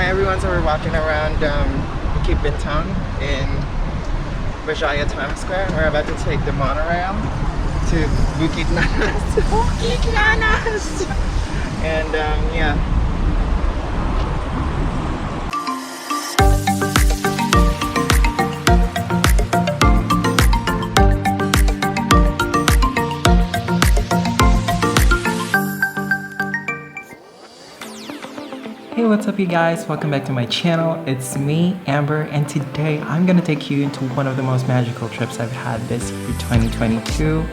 Hi everyone, so we're walking around Bukit Bintang in Berjaya Times Square. We're about to take the monorail to Bukit Nanas. Bukit Nanas! And yeah. Hey, what's up you guys? Welcome back to my channel. It's me, Amber, and today I'm gonna take you into one of the most magical trips I've had this year, 2022.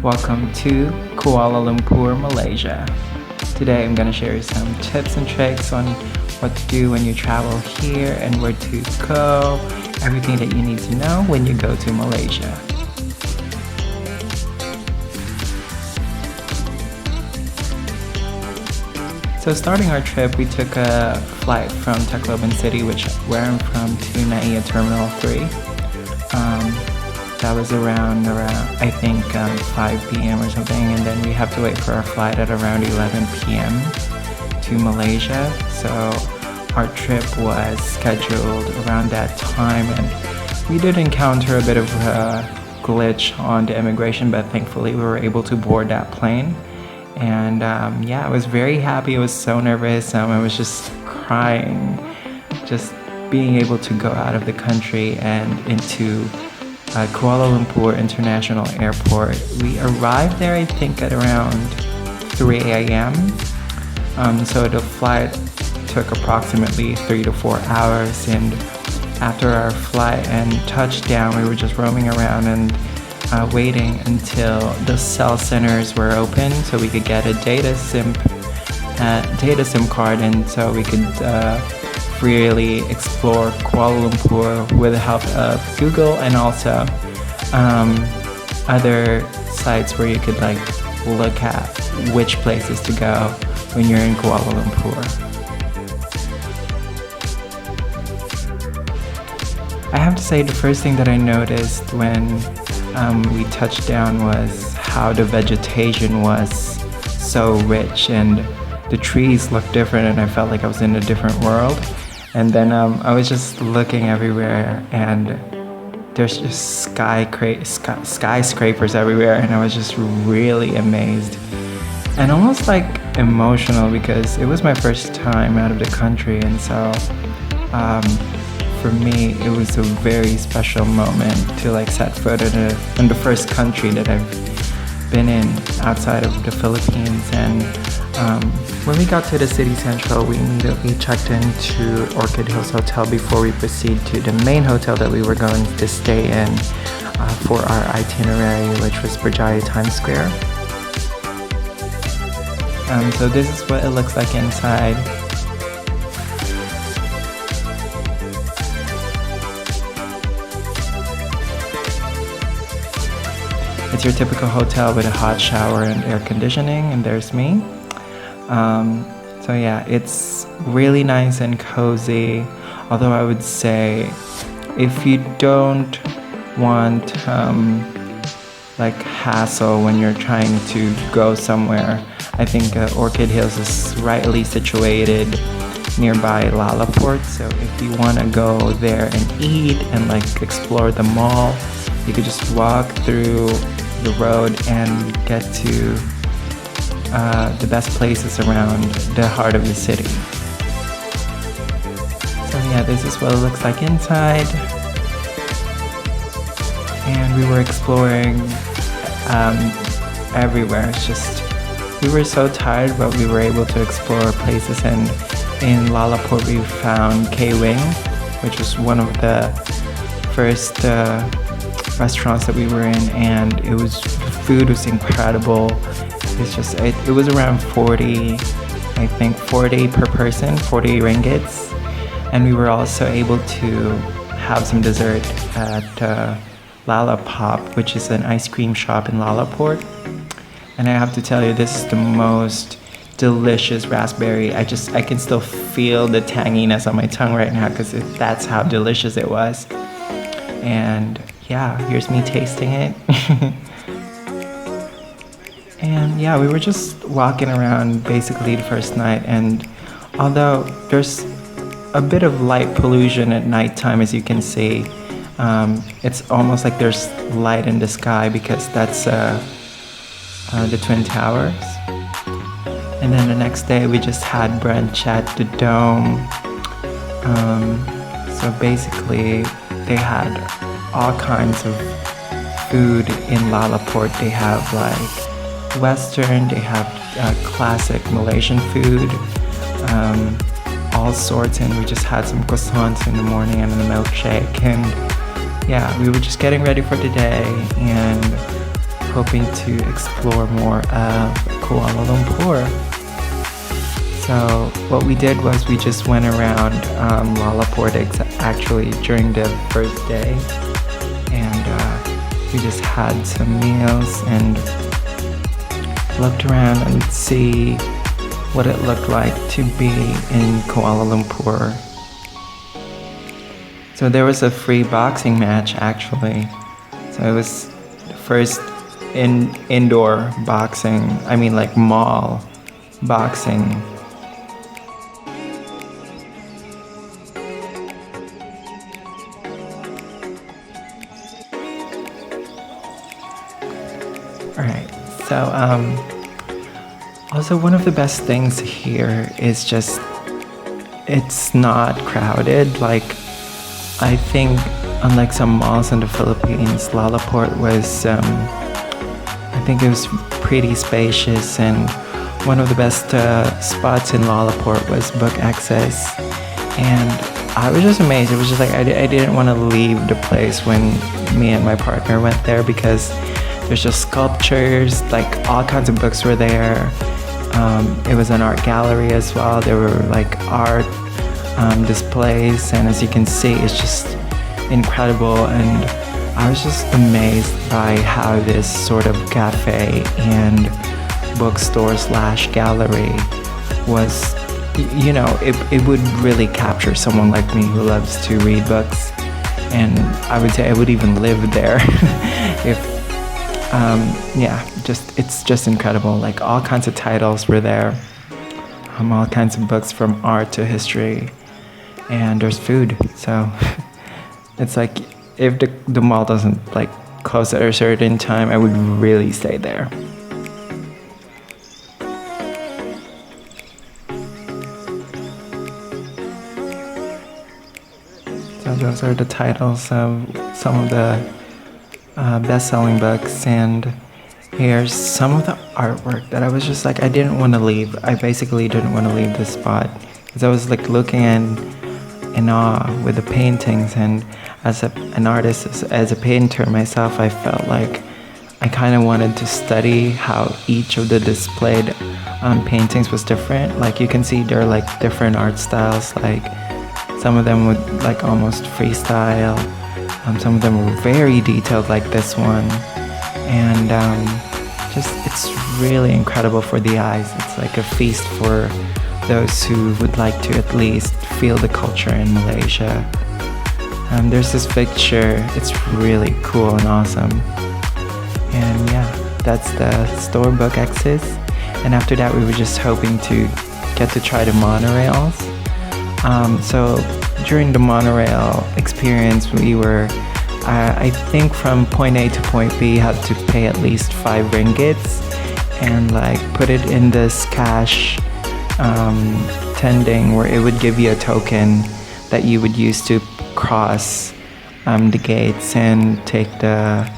Welcome to Kuala Lumpur, Malaysia. Today I'm gonna share some tips and tricks on what to do when you travel here and where to go, everything that you need to know when you go to Malaysia. So starting our trip, we took a flight from Tacloban City, where I'm from, to Niyo Terminal 3. That was around I think 5 p.m. or something, and then we have to wait for our flight at around 11 p.m. to Malaysia. So our trip was scheduled around that time, and we did encounter a bit of a glitch on the immigration, but thankfully we were able to board that plane. And yeah, I was very happy. I was so nervous. I was just crying, just being able to go out of the country and into Kuala Lumpur International Airport. We arrived there, I think, at around 3 a.m. So the flight took approximately 3 to 4 hours. And after our flight and touchdown, we were just roaming around and waiting until the cell centers were open so we could get a data SIM card, and so we could freely explore Kuala Lumpur with the help of Google and also other sites where you could like look at which places to go when you're in Kuala Lumpur. I have to say, the first thing that I noticed when we touched down was how the vegetation was so rich and the trees looked different, and I felt like I was in a different world. And then I was just looking everywhere, and there's just skyscrapers everywhere, and I was just really amazed and almost like emotional because it was my first time out of the country, and so for me, it was a very special moment to like set foot in the first country that I've been in outside of the Philippines. And when we got to the city central, we immediately checked into Orchid Hills Hotel before we proceed to the main hotel that we were going to stay in for our itinerary, which was Berjaya Times Square. So this is what it looks like inside. It's your typical hotel with a hot shower and air conditioning, and there's me. So yeah, it's really nice and cozy, although I would say if you don't want like hassle when you're trying to go somewhere, I think Orchid Hills is rightly situated nearby Lalaport. So if you want to go there and eat and like explore the mall, you could just walk through the road and get to the best places around the heart of the city. So yeah, this is what it looks like inside. And we were exploring everywhere. It's just, we were so tired, but we were able to explore places. And in Lalaport we found Kwing, which was one of the first restaurants that we were in, and the food was incredible. It's just it was around 40 per person, 40 ringgits, and we were also able to have some dessert at Lalapop, which is an ice cream shop in Lalaport. And I have to tell you, this is the most delicious raspberry. I can still feel the tanginess on my tongue right now because that's how delicious it was. And yeah, here's me tasting it. And yeah, we were just walking around basically the first night, and although there's a bit of light pollution at nighttime, as you can see. It's almost like there's light in the sky because that's the Twin Towers. And then the next day we just had brunch at the Dome. So basically they had all kinds of food in Lalaport. They have like Western, they have classic Malaysian food, all sorts, and we just had some croissants in the morning and a milkshake. And yeah, we were just getting ready for today and hoping to explore more of Kuala Lumpur. So what we did was we just went around Lalaport actually during the first day, and we just had some meals and looked around and see what it looked like to be in Kuala Lumpur. So there was a free boxing match actually. So it was the first indoor boxing, I mean like mall boxing. Alright, so also one of the best things here is just it's not crowded. Like I think unlike some malls in the Philippines, Lalaport was I think it was pretty spacious, and one of the best spots in Lalaport was book access, and I was just amazed. It was just like I didn't want to leave the place when me and my partner went there because there's just sculptures, like all kinds of books were there. It was an art gallery as well. There were like art displays, and as you can see, it's just incredible. And I was just amazed by how this sort of cafe and bookstore / gallery was, you know, it would really capture someone like me who loves to read books. And I would say I would even live there if yeah, it's just incredible. Like all kinds of titles were there, all kinds of books from art to history, and there's food. So it's like if the mall doesn't like close at a certain time, I would really stay there. So those are the titles of some of the best-selling books, and here's some of the artwork that I was just like I didn't want to leave. I basically didn't want to leave this spot because I was like looking in awe with the paintings, and as an artist, as a painter myself, I felt like I kind of wanted to study how each of the displayed paintings was different. Like you can see there are like different art styles, like some of them would like almost freestyle. Some of them were very detailed like this one, and just it's really incredible for the eyes. It's like a feast for those who would like to at least feel the culture in Malaysia. There's this picture, it's really cool and awesome. And yeah, that's the store book access. And after that we were just hoping to get to try the monorails. So during the monorail experience, we were, I think from point A to point B, you had to pay at least 5 ringgits and like put it in this cash tending where it would give you a token that you would use to cross the gates and take the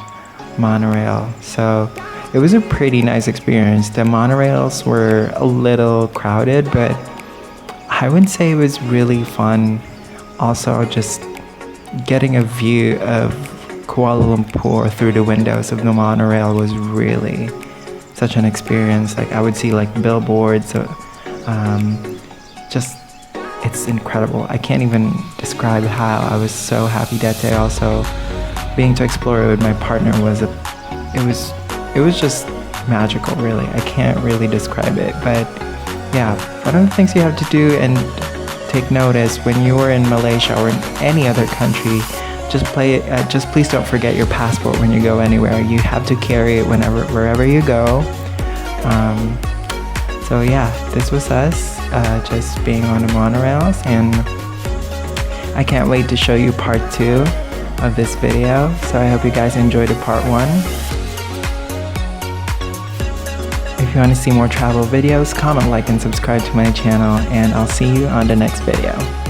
monorail. So it was a pretty nice experience. The monorails were a little crowded, but I would say it was really fun. Also, just getting a view of Kuala Lumpur through the windows of the monorail was really such an experience. Like I would see like billboards, just it's incredible. I can't even describe how I was so happy that day. Also, being to explore it with my partner was it was just magical. Really, I can't really describe it, but yeah, one of the things you have to do and take note is when you are in Malaysia or in any other country, just please don't forget your passport when you go anywhere. You have to carry it wherever you go. So yeah, this was us just being on the monorails, and I can't wait to show you part 2 of this video. So I hope you guys enjoyed the part 1. If you want to see more travel videos, comment, like, and subscribe to my channel, and I'll see you on the next video.